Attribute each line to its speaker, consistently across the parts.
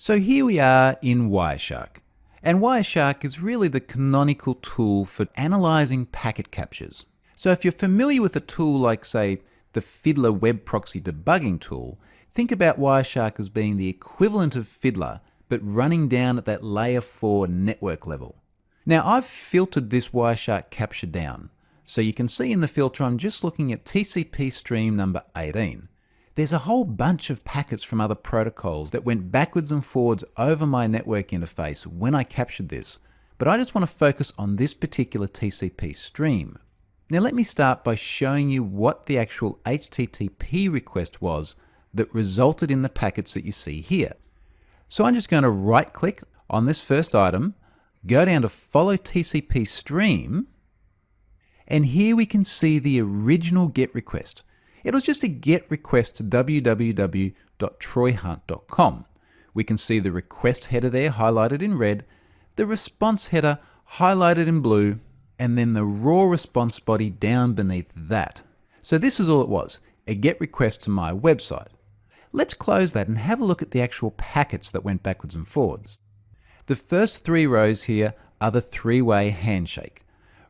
Speaker 1: So here we are in Wireshark. And Wireshark is really the canonical tool for analyzing packet captures. So if you're familiar with a tool like, say, the Fiddler web proxy debugging tool, think about Wireshark as being the equivalent of Fiddler, but running down at that layer 4 network level. Now I've filtered this Wireshark capture down. So you can see in the filter I'm just looking at TCP stream number 18. There's a whole bunch of packets from other protocols that went backwards and forwards over my network interface when I captured this, but I just want to focus on this particular TCP stream. Now let me start by showing you what the actual HTTP request was that resulted in the packets that you see here. So I'm just going to right click on this first item, go down to follow TCP stream, and here we can see the original GET request. It was just a GET request to www.troyhunt.com. We can see the request header there highlighted in red, the response header highlighted in blue, and then the raw response body down beneath that. So this is all it was, a GET request to my website. Let's close that and have a look at the actual packets that went backwards and forwards. The first 3 rows here are the 3-way handshake.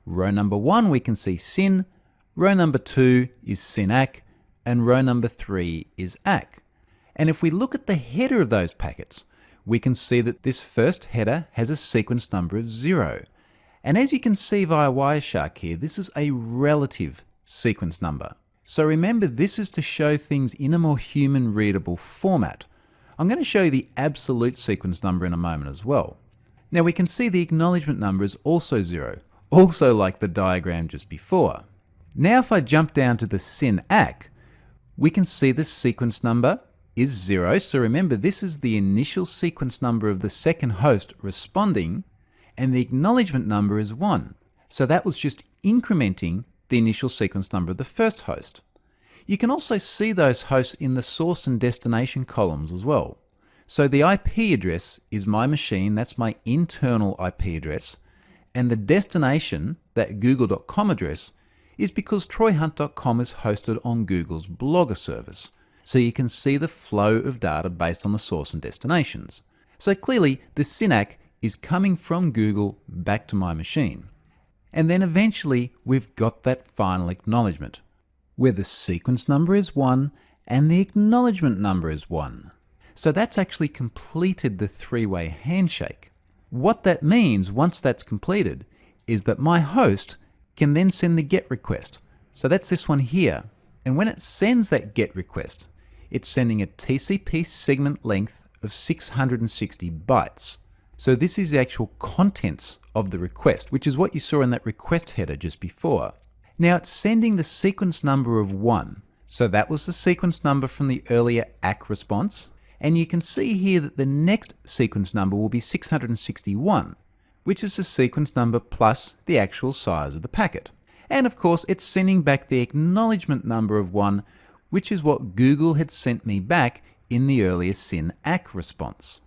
Speaker 1: Row number 1 we can see SYN, row number 2 is SYN-ACK, and row number 3 is ACK. And if we look at the header of those packets, we can see that this first header has a sequence number of 0. And as you can see via Wireshark here, this is a relative sequence number. So remember, this is to show things in a more human readable format. I'm going to show you the absolute sequence number in a moment as well. Now we can see the acknowledgement number is also 0, also like the diagram just before. Now if I jump down to the SYN-ACK, we can see the sequence number is 0. So remember, this is the initial sequence number of the second host responding, and the acknowledgement number is 1. So that was just incrementing the initial sequence number of the first host. You can also see those hosts in the source and destination columns as well. So the IP address is my machine, that's my internal IP address, and the destination, that google.com address, is because troyhunt.com is hosted on Google's Blogger service. So you can see the flow of data based on the source and destinations. So clearly the SYN-ACK is coming from Google back to my machine. And then eventually we've got that final acknowledgement, where the sequence number is 1 and the acknowledgement number is 1. So that's actually completed the 3-way handshake. What that means once that's completed is that my host can then send the GET request. So that's this one here. And when it sends that GET request, it's sending a TCP segment length of 660 bytes. So this is the actual contents of the request, which is what you saw in that request header just before. Now it's sending the sequence number of 1. So that was the sequence number from the earlier ACK response. And you can see here that the next sequence number will be 661, which is the sequence number plus the actual size of the packet. And of course, it's sending back the acknowledgement number of 1, which is what Google had sent me back in the earlier SYN-ACK response.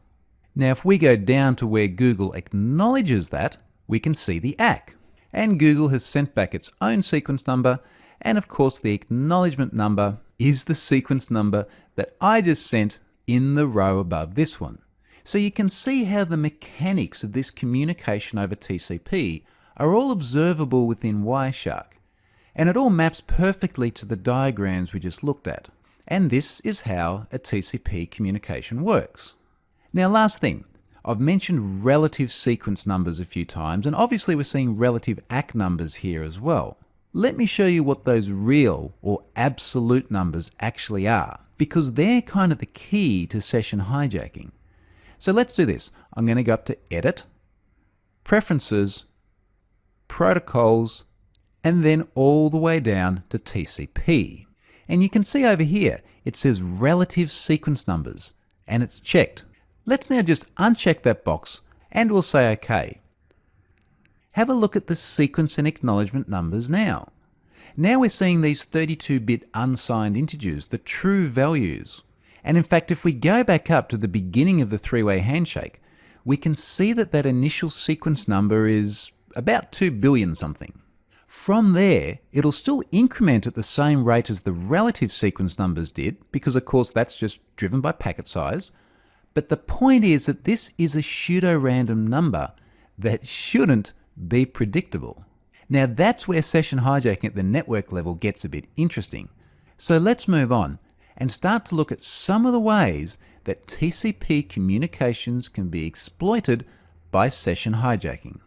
Speaker 1: Now, if we go down to where Google acknowledges that, we can see the ACK. And Google has sent back its own sequence number, and of course the acknowledgement number is the sequence number that I just sent in the row above this one. So you can see how the mechanics of this communication over TCP are all observable within Wireshark. And it all maps perfectly to the diagrams we just looked at. And this is how a TCP communication works. Now last thing, I've mentioned relative sequence numbers a few times, and obviously we're seeing relative ACK numbers here as well. Let me show you what those real or absolute numbers actually are, because they're kind of the key to session hijacking. So let's do this. I'm going to go up to Edit, Preferences, Protocols, and then all the way down to TCP. And you can see over here, it says relative sequence numbers, and it's checked. Let's now just uncheck that box, and we'll say OK. Have a look at the sequence and acknowledgement numbers now. Now we're seeing these 32-bit unsigned integers, the true values. And in fact, if we go back up to the beginning of the 3-way handshake, we can see that that initial sequence number is about 2 billion something. From there, it'll still increment at the same rate as the relative sequence numbers did, because of course that's just driven by packet size. But the point is that this is a pseudo-random number that shouldn't be predictable. Now that's where session hijacking at the network level gets a bit interesting. So let's move on and start to look at some of the ways that TCP communications can be exploited by session hijacking.